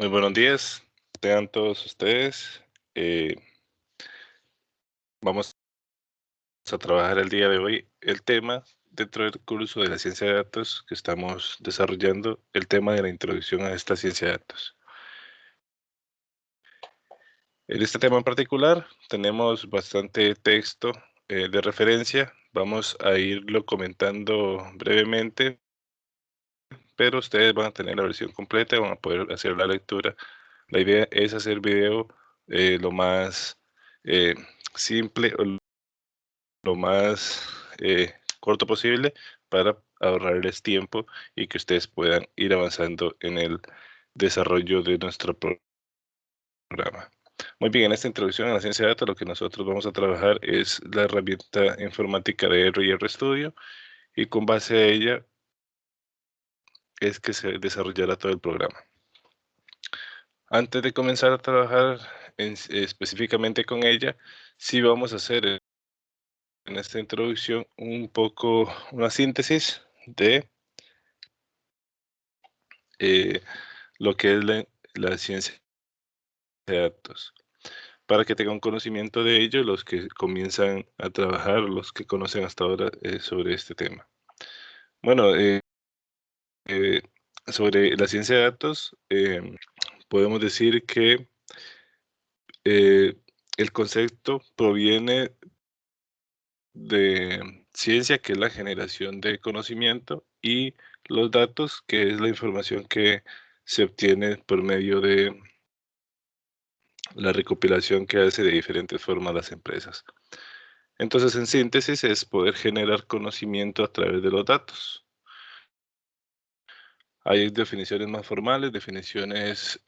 Muy buenos días, tengan todos ustedes. Eh, Vamos a trabajar el día de hoy el tema dentro del curso de la ciencia de datos que estamos desarrollando, el tema de la introducción a esta ciencia de datos. En este tema en particular tenemos bastante texto de referencia. Vamos a irlo comentando brevemente, pero ustedes van a tener la versión completa y van a poder hacer la lectura. La idea es hacer video lo más eh, simple o lo más corto posible para ahorrarles tiempo y que ustedes puedan ir avanzando en el desarrollo de nuestro programa. Muy bien, en esta introducción a la ciencia de datos, lo que nosotros vamos a trabajar es la herramienta informática de R y RStudio, y con base a ella es que se desarrollará todo el programa. Antes de comenzar a trabajar específicamente con ella, sí vamos a hacer en esta introducción un poco una síntesis de lo que es la ciencia de datos, para que tengan conocimiento de ello los que comienzan a trabajar, los que conocen hasta ahora sobre este tema. Bueno, eh, sobre la ciencia de datos, podemos decir que eh, el concepto proviene de ciencia, que es la generación de conocimiento, y los datos, que es la información que se obtiene por medio de la recopilación que hace de diferentes formas las empresas. Entonces, en síntesis, es poder generar conocimiento a través de los datos. Hay definiciones más formales, definiciones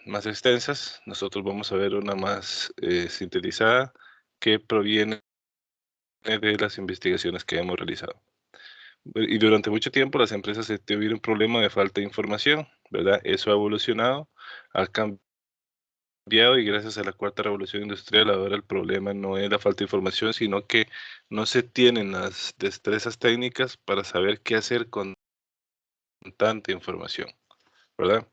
más extensas. Nosotros vamos a ver una más sintetizada que proviene de las investigaciones que hemos realizado. Y durante mucho tiempo las empresas tuvieron un problema de falta de información, ¿verdad? Eso ha evolucionado, ha cambiado, y gracias a la cuarta revolución industrial ahora el problema no es la falta de información, sino que no se tienen las destrezas técnicas para saber qué hacer con tanta información, ¿verdad?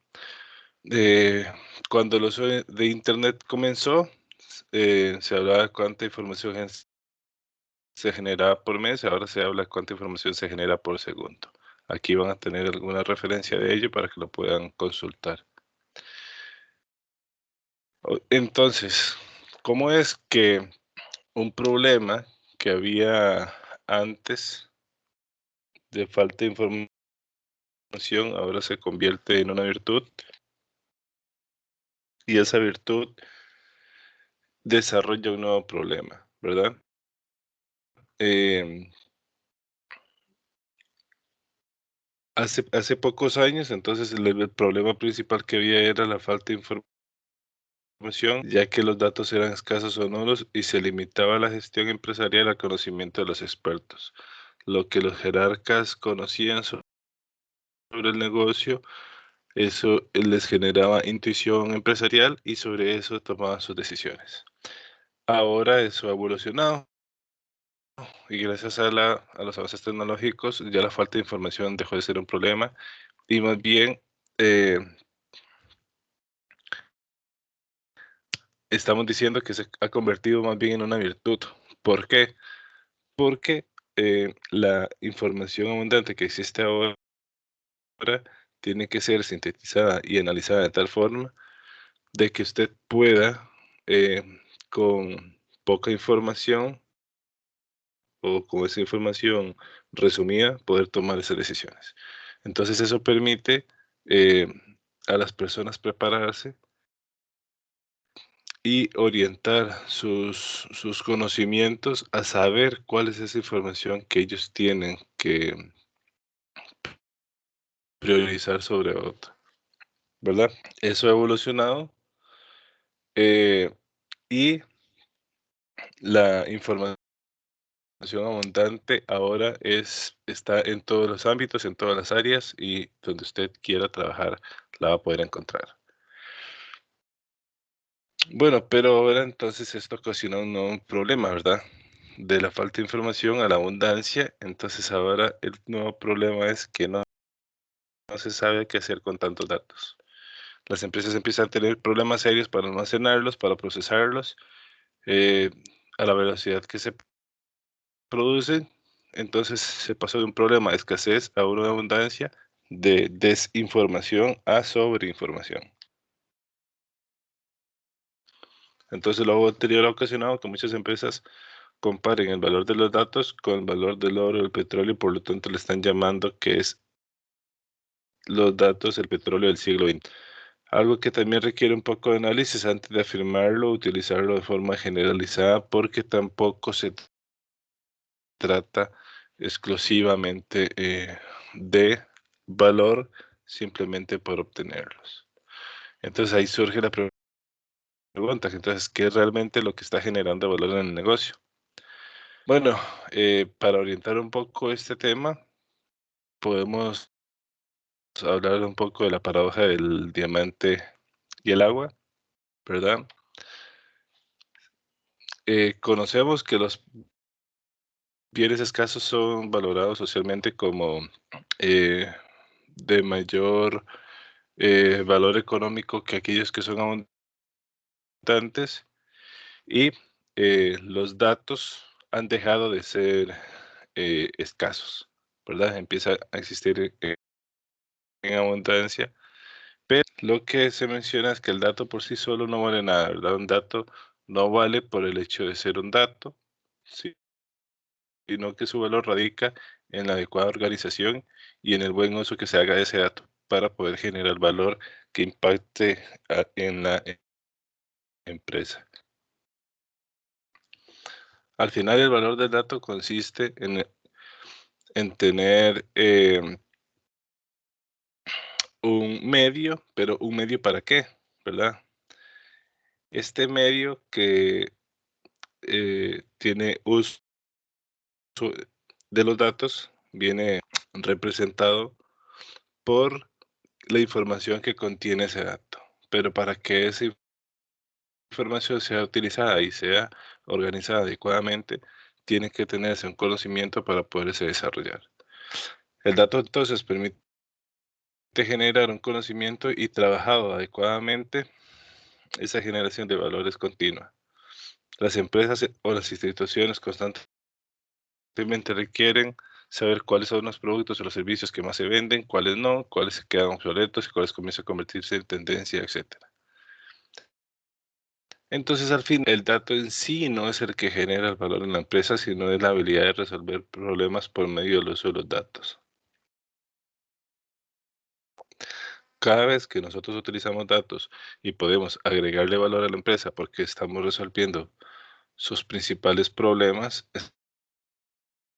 Eh, Cuando el uso de Internet comenzó, se hablaba de cuánta información se generaba por mes, ahora se habla de cuánta información se genera por segundo. Aquí van a tener alguna referencia de ello para que lo puedan consultar. Entonces, ¿cómo es que un problema que había antes de falta de información ahora se convierte en una virtud, y esa virtud desarrolla un nuevo problema, ¿verdad? Em, hace pocos años, entonces el problema principal que había era la falta de información, ya que los datos eran escasos o nulos y se limitaba la gestión empresarial al conocimiento de los expertos. Lo que los jerarcas conocían sobre el negocio, eso les generaba intuición empresarial y sobre eso tomaban sus decisiones. Ahora eso ha evolucionado y gracias a los avances tecnológicos ya la falta de información dejó de ser un problema, y más bien eh, estamos diciendo que se ha convertido más bien en una virtud. ¿Por qué? Porque la información abundante que existe ahora tiene que ser sintetizada y analizada de tal forma de que usted pueda, eh, con poca información o con esa información resumida, poder tomar esas decisiones. Entonces eso permite eh, a las personas prepararse y orientar sus conocimientos a saber cuál es esa información que ellos tienen que priorizar sobre otra, ¿verdad? Eso ha evolucionado, eh, y la información abundante ahora está en todos los ámbitos, en todas las áreas, y donde usted quiera trabajar la va a poder encontrar. Bueno, pero ahora entonces esto ocasiona un nuevo problema, ¿verdad? De la falta de información a la abundancia, entonces ahora el nuevo problema es que no se sabe qué hacer con tantos datos. las empresas empiezan a tener problemas serios para almacenarlos, para procesarlos, a la velocidad que se producen. Entonces se pasó de un problema de escasez a una abundancia, de desinformación a sobreinformación. Entonces lo anterior ha ocasionado que muchas empresas comparen el valor de los datos con el valor del oro, el petróleo, y por lo tanto le están llamando que es los datos, el petróleo del siglo XX. Algo que también requiere un poco de análisis antes de afirmarlo, utilizarlo de forma generalizada, porque tampoco se trata exclusivamente de valor simplemente por obtenerlos. Entonces ahí surge la pregunta, entonces, ¿qué es realmente lo que está generando valor en el negocio? Bueno, para orientar un poco este tema, podemos hablar un poco de la paradoja del diamante y el agua, ¿verdad? Conocemos que los bienes escasos son valorados socialmente como eh, de mayor valor económico que aquellos que son abundantes, y los datos han dejado de ser escasos, ¿verdad? Empieza a existir en abundancia, pero lo que se menciona es que el dato por sí solo no vale nada, ¿verdad? Un dato no vale por el hecho de ser un dato, sino que su valor radica en la adecuada organización y en el buen uso que se haga de ese dato para poder generar valor que impacte en la empresa. Al final, el valor del dato consiste en tener un medio, pero ¿un medio para qué? ¿Verdad? Este medio que tiene uso de los datos viene representado por la información que contiene ese dato. Pero para que esa información sea utilizada y sea organizada adecuadamente, tiene que tenerse un conocimiento para poderse desarrollar. El dato entonces permite generar un conocimiento y trabajado adecuadamente, esa generación de valores continua. Las empresas o las instituciones constantemente requieren saber cuáles son los productos o los servicios que más se venden, cuáles no, cuáles se quedan obsoletos y cuáles comienzan a convertirse en tendencia, etcétera. Entonces, al fin, el dato en sí no es el que genera el valor en la empresa, sino es la habilidad de resolver problemas por medio del uso de los datos. Cada vez que nosotros utilizamos datos y podemos agregarle valor a la empresa porque estamos resolviendo sus principales problemas,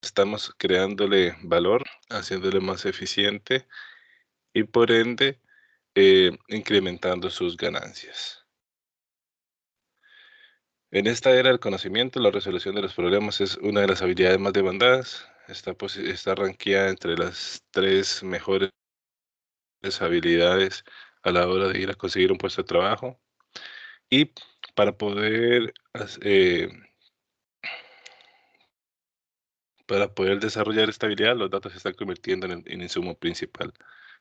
estamos creándole valor, haciéndole más eficiente y por ende incrementando sus ganancias. En esta era del conocimiento, la resolución de los problemas es una de las habilidades más demandadas. Está rankeada entre las 3 mejores habilidades a la hora de ir a conseguir un puesto de trabajo. Y para poder, para poder desarrollar esta habilidad, los datos se están convirtiendo en el insumo principal.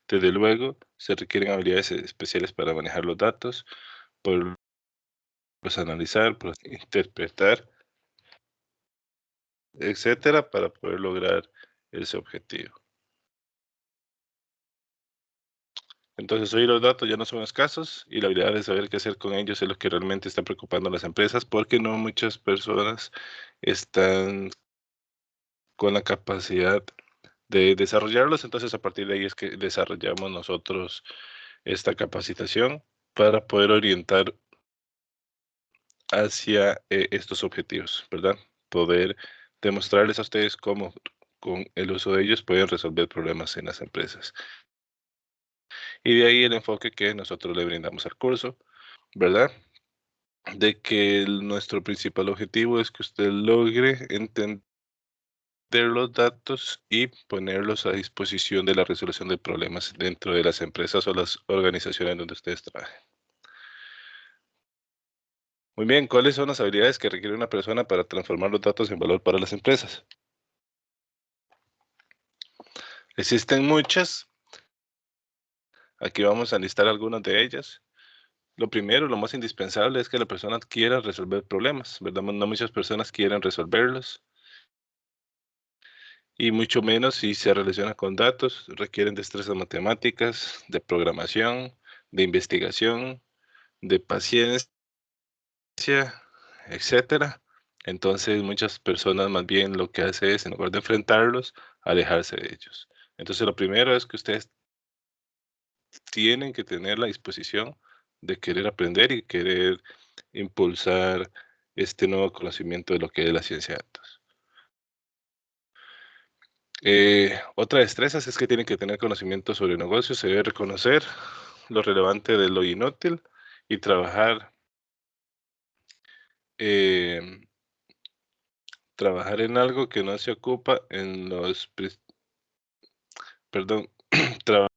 Desde luego, se requieren habilidades especiales para manejar los datos, poderlos analizar, interpretar, etcétera, para poder lograr ese objetivo. Entonces, hoy los datos ya no son escasos y la habilidad de saber qué hacer con ellos es lo que realmente está preocupando a las empresas, porque no muchas personas están con la capacidad de desarrollarlos. Entonces, a partir de ahí es que desarrollamos nosotros esta capacitación para poder orientar hacia estos objetivos, ¿verdad? Poder demostrarles a ustedes cómo con el uso de ellos pueden resolver problemas en las empresas. Y de ahí el enfoque que nosotros le brindamos al curso, ¿verdad? De que nuestro principal objetivo es que usted logre entender los datos y ponerlos a disposición de la resolución de problemas dentro de las empresas o las organizaciones donde ustedes trabajen. Muy bien, ¿cuáles son las habilidades que requiere una persona para transformar los datos en valor para las empresas? Existen muchas. Aquí vamos a listar algunas de ellas. Lo primero, lo más indispensable es que la persona quiera resolver problemas, ¿verdad? No muchas personas quieren resolverlos y mucho menos si se relaciona con datos, requieren destrezas matemáticas, de programación, de investigación, de paciencia, etcétera. Entonces, muchas personas más bien lo que hace es, en lugar de enfrentarlos, alejarse de ellos. Entonces, lo primero es que ustedes tienen que tener la disposición de querer aprender y querer impulsar este nuevo conocimiento de lo que es la ciencia de datos. Otra destreza es que tienen que tener conocimiento sobre negocios, se debe reconocer lo relevante de lo inútil y em, trabajar en algo que no se ocupa en perdón, trabajar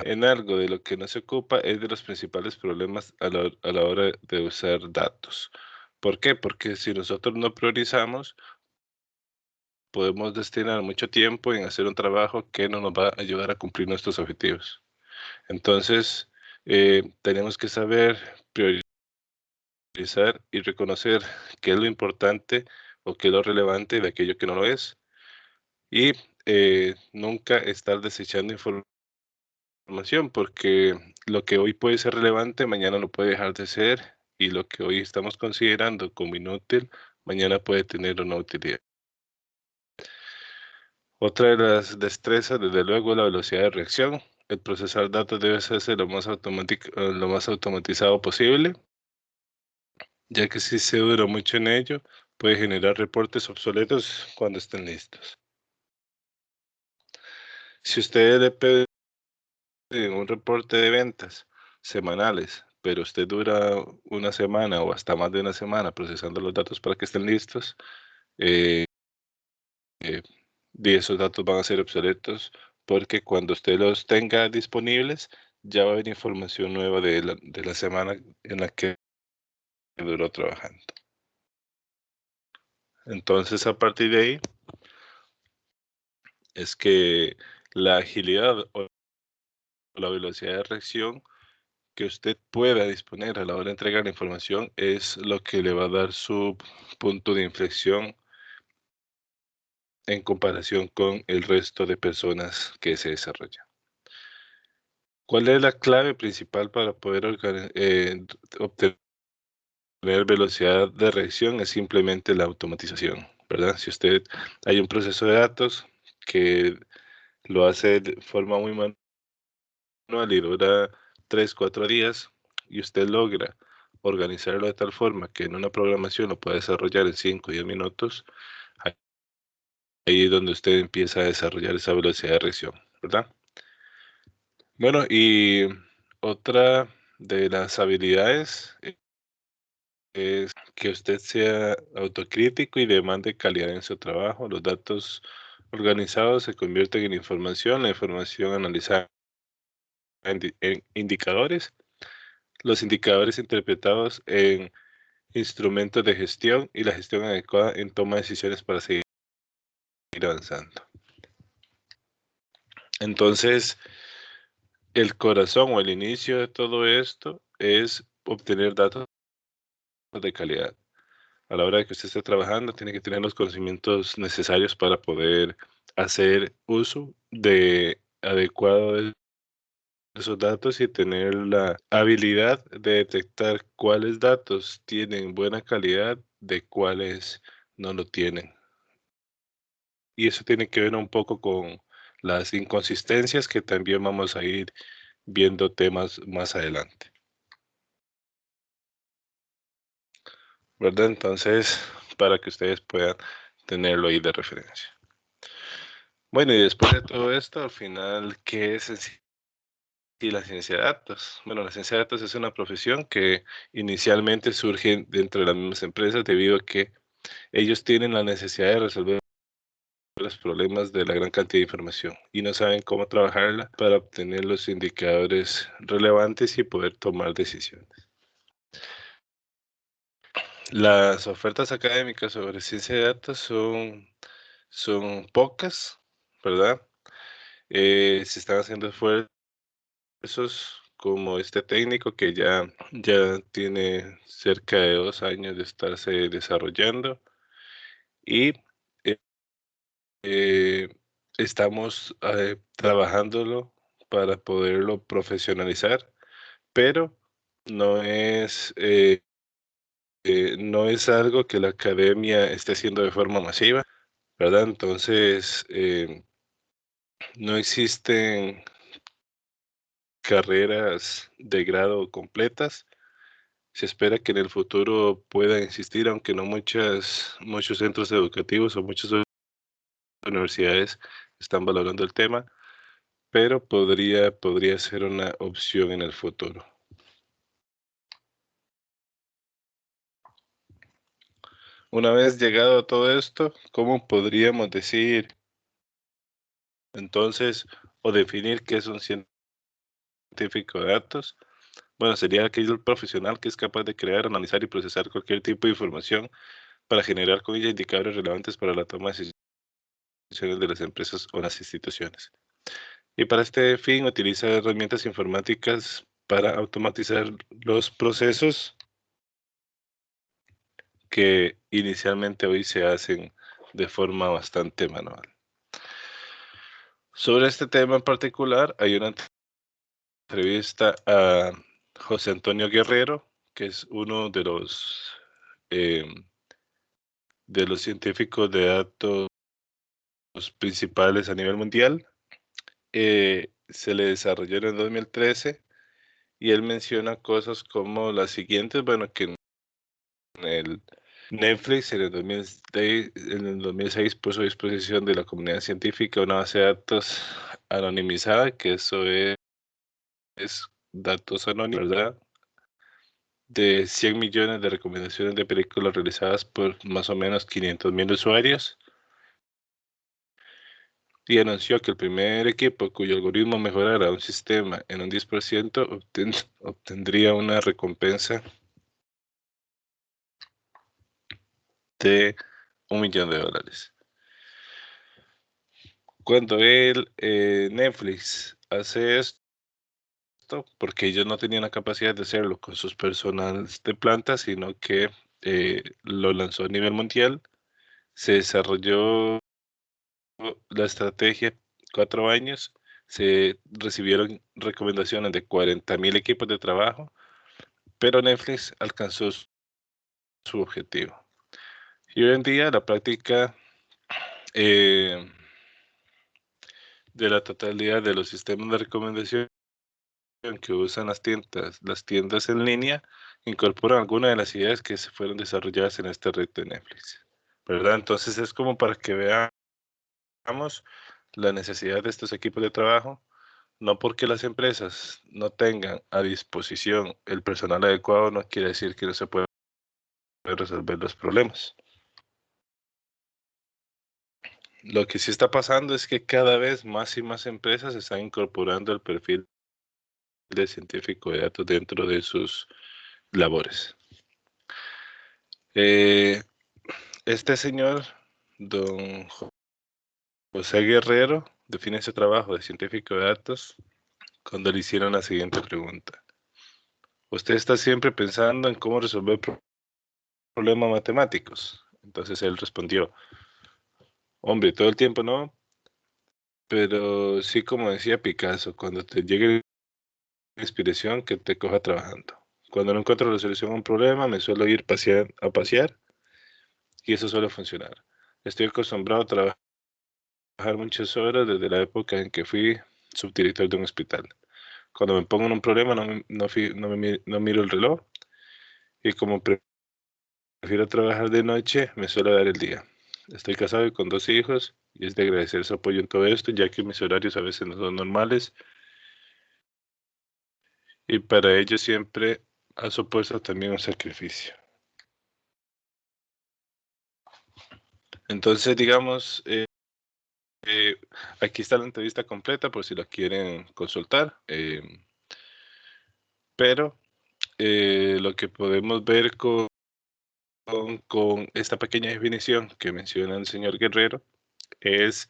en algo de lo que no se ocupa es de los principales problemas a la hora de usar datos. ¿Por qué? Porque si nosotros no priorizamos, podemos destinar mucho tiempo en hacer un trabajo que no nos va a ayudar a cumplir nuestros objetivos. Entonces, tenemos que saber priorizar y reconocer qué es lo importante o qué es lo relevante de aquello que no lo es. Y nunca estar desechando información, porque lo que hoy puede ser relevante, mañana no puede dejar de ser, y lo que hoy estamos considerando como inútil, mañana puede tener una utilidad. Otra de las destrezas, desde luego, es la velocidad de reacción. El procesar datos debe hacerse lo más automatizado posible, ya que si se dura mucho en ello, puede generar reportes obsoletos cuando estén listos. Si usted le pide un reporte de ventas semanales, pero usted dura una semana o hasta más de una semana procesando los datos para que estén listos, eh, y esos datos van a ser obsoletos porque cuando usted los tenga disponibles, ya va a haber información nueva de la semana en la que duró trabajando. Entonces, a partir de ahí, es que la agilidad o la velocidad de reacción que usted pueda disponer a la hora de entregar la información es lo que le va a dar su punto de inflexión en comparación con el resto de personas que se desarrollan. ¿Cuál es la clave principal para poder obtener velocidad de reacción? Es simplemente la automatización, ¿verdad? Si usted hay un proceso de datos que lo hace de forma muy manual y dura 3, 4 días y usted logra organizarlo de tal forma que en una programación lo pueda desarrollar en 5 o 10 minutos, ahí es donde usted empieza a desarrollar esa velocidad de reacción, ¿verdad? Bueno, y otra de las habilidades es que usted sea autocrítico y demande calidad en su trabajo. Los datos organizados se convierten en información, la información analizada en indicadores, los indicadores interpretados en instrumentos de gestión y la gestión adecuada en toma de decisiones para seguir avanzando. Entonces, el corazón o el inicio de todo esto es obtener datos de calidad. A la hora de que usted esté trabajando, tiene que tener los conocimientos necesarios para poder hacer uso de adecuado de esos datos y tener la habilidad de detectar cuáles datos tienen buena calidad de cuáles no lo tienen. Y eso tiene que ver un poco con las inconsistencias que también vamos a ir viendo temas más adelante, ¿verdad? Entonces, para que ustedes puedan tenerlo ahí de referencia. Bueno, y después de todo esto, al final, ¿qué es en sí la ciencia de datos? Bueno, la ciencia de datos es una profesión que inicialmente surge dentro de las mismas empresas debido a que ellos tienen la necesidad de resolver los problemas de la gran cantidad de información y no saben cómo trabajarla para obtener los indicadores relevantes y poder tomar decisiones. Las ofertas académicas sobre ciencia de datos son pocas, ¿verdad? Se están haciendo esfuerzos como este técnico que ya tiene cerca de 2 años de estarse desarrollando y, eh estamos, trabajándolo para poderlo profesionalizar, pero no es, no es algo que la academia esté haciendo de forma masiva, ¿verdad? Entonces, no existen carreras de grado completas. Se espera que en el futuro puedan existir, aunque no muchos centros educativos o muchas universidades están valorando el tema, pero podría ser una opción en el futuro. Una vez llegado a todo esto, ¿cómo podríamos decir entonces o definir qué es un científico de datos? Bueno, sería aquel profesional que es capaz de crear, analizar y procesar cualquier tipo de información para generar con ella indicadores relevantes para la toma de decisiones de las empresas o las instituciones. Y para este fin utiliza herramientas informáticas para automatizar los procesos que inicialmente hoy se hacen de forma bastante manual. Sobre este tema en particular, hay una entrevista a José Antonio Guerrero, que es uno de los científicos de datos principales a nivel mundial. Se le desarrolló en el 2013 y él menciona cosas como las siguientes, bueno, que en el Netflix en el 2006 puso a disposición de la comunidad científica una base de datos anonimizada, que eso es datos anónimos, ¿verdad? De 100 millones de recomendaciones de películas realizadas por más o menos 500.000 usuarios. Y anunció que el primer equipo cuyo algoritmo mejorara un sistema en un 10% obtendría una recompensa de $1.000.000. Cuando Netflix hace esto, porque ellos no tenían la capacidad de hacerlo con sus personales de planta, sino que lo lanzó a nivel mundial, se desarrolló la estrategia 4 años, se recibieron recomendaciones de 40.000 equipos de trabajo, pero Netflix alcanzó su objetivo. Y hoy en día la práctica eh, de la totalidad de los sistemas de recomendación que usan las tiendas en línea, incorporan algunas de las ideas que se fueron desarrolladas en esta red de Netflix, ¿verdad? Entonces es como para que veamos la necesidad de estos equipos de trabajo. No porque las empresas no tengan a disposición el personal adecuado, no quiere decir que no se puedan resolver los problemas. Lo que sí está pasando es que cada vez más y más empresas están incorporando el perfil de científico de datos dentro de sus labores. Eh, este señor, don José Guerrero, define su trabajo de científico de datos cuando le hicieron la siguiente pregunta. ¿Usted está siempre pensando en cómo resolver problemas matemáticos? Entonces él respondió, hombre, todo el tiempo no, pero sí, como decía Picasso, cuando te llegue la inspiración, que te coja trabajando. Cuando no encuentro la solución a un problema, me suelo ir a pasear y eso suele funcionar. Estoy acostumbrado a trabajar muchas horas desde la época en que fui subdirector de un hospital. Cuando me pongo en un problema, no miro el reloj y como prefiero trabajar de noche, me suele dar el día. Estoy casado y con 2 hijos y es de agradecer su apoyo en todo esto, ya que mis horarios a veces no son normales y para ello siempre ha supuesto también un sacrificio. Entonces, digamos, eh, aquí está la entrevista completa por si la quieren consultar, pero lo que podemos ver con esta pequeña definición que menciona el señor Guerrero es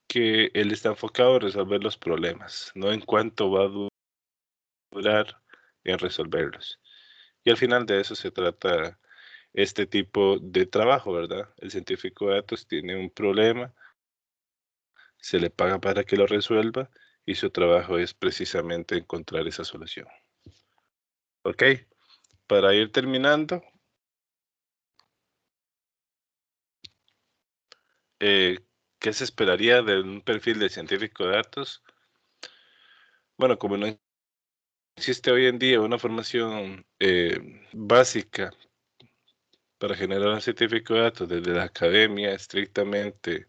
que él está enfocado en resolver los problemas, no en cuánto va a durar mejorar, en resolverlos. Y al final de eso se trata este tipo de trabajo, ¿verdad? El científico de datos tiene un problema, se le paga para que lo resuelva y su trabajo es precisamente encontrar esa solución. ¿Ok? Para ir terminando, ¿qué se esperaría de un perfil de científico de datos? Bueno, como no existe hoy en día una formación básica para generar un científico de datos desde la academia, estrictamente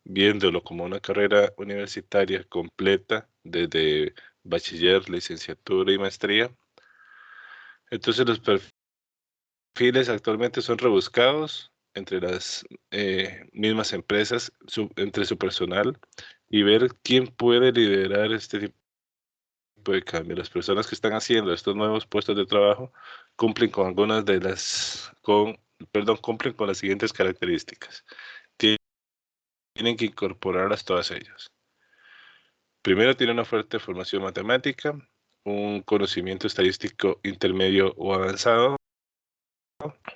viéndolo como una carrera universitaria completa, desde bachiller, licenciatura y maestría, entonces los perfiles actualmente son rebuscados entre las mismas empresas, entre su personal, y ver quién puede liderar este tipo de cambio. Las personas que están haciendo estos nuevos puestos de trabajo cumplen con algunas de cumplen con las siguientes características. Tienen que incorporarlas todas ellas. Primero, tiene una fuerte formación matemática, un conocimiento estadístico intermedio o avanzado,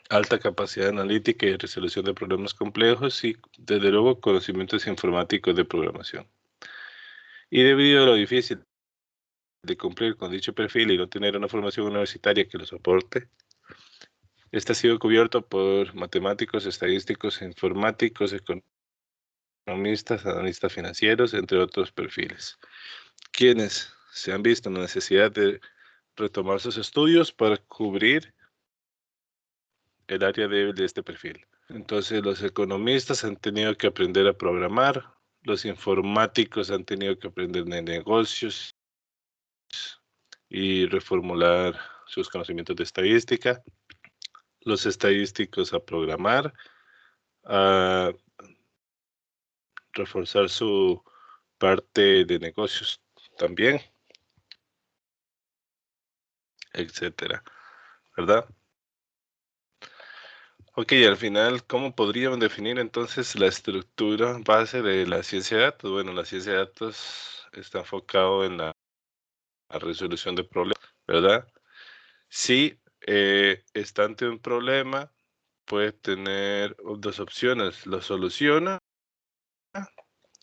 alta capacidad analítica y resolución de problemas complejos y, desde luego, conocimientos informáticos de programación. Y debido a lo difícil de cumplir con dicho perfil y no tener una formación universitaria que lo soporte, este ha sido cubierto por matemáticos, estadísticos, informáticos, economistas, analistas financieros, entre otros perfiles, quienes se han visto en la necesidad de retomar sus estudios para cubrir el área débil de este perfil. Entonces, los economistas han tenido que aprender a programar, los informáticos han tenido que aprender de negocios y reformular sus conocimientos de estadística, los estadísticos a programar, a reforzar su parte de negocios también, etcétera, ¿verdad? Ok, al final, ¿cómo podríamos definir entonces la estructura base de la ciencia de datos? Bueno, la ciencia de datos está enfocado en la resolución de problemas, ¿verdad? Si está ante un problema, puede tener dos opciones: lo soluciona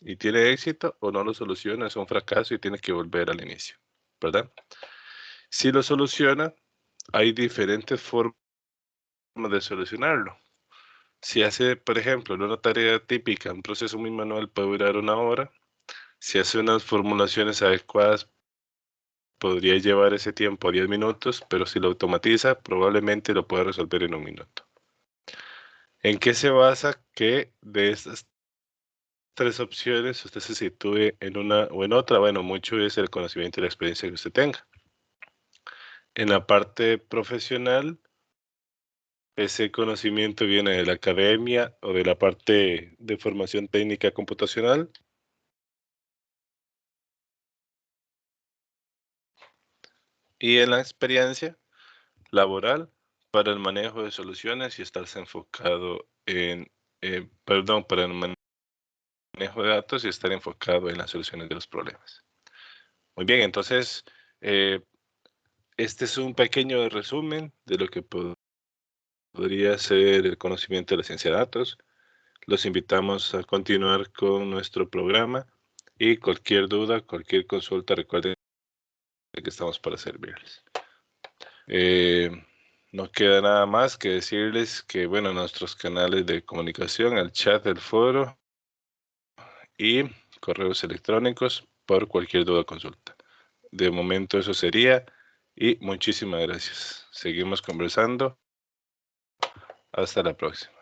y tiene éxito, o no lo soluciona, es un fracaso y tiene que volver al inicio, ¿verdad? Si lo soluciona, hay diferentes formas de solucionarlo. Si hace, por ejemplo, en una tarea típica, un proceso muy manual puede durar 1 hora. Si hace unas formulaciones adecuadas, podría llevar ese tiempo a 10 minutos, pero si lo automatiza, probablemente lo pueda resolver en 1 minuto. ¿En qué se basa que de estas tres opciones usted se sitúe en una o en otra? Bueno, mucho es el conocimiento y la experiencia que usted tenga. En la parte profesional, ese conocimiento viene de la academia o de la parte de formación técnica computacional. Y en la experiencia laboral, para el manejo de soluciones y estarse enfocado para el manejo de datos y estar enfocado en las soluciones de los problemas. Muy bien, entonces, eh, este es un pequeño resumen de lo que podría ser el conocimiento de la ciencia de datos. Los invitamos a continuar con nuestro programa y cualquier duda, cualquier consulta, recuerden que estamos para servirles. No queda nada más que decirles que, bueno, nuestros canales de comunicación, el chat del foro y correos electrónicos por cualquier duda o consulta. De momento eso sería, y muchísimas gracias. Seguimos conversando. Hasta la próxima.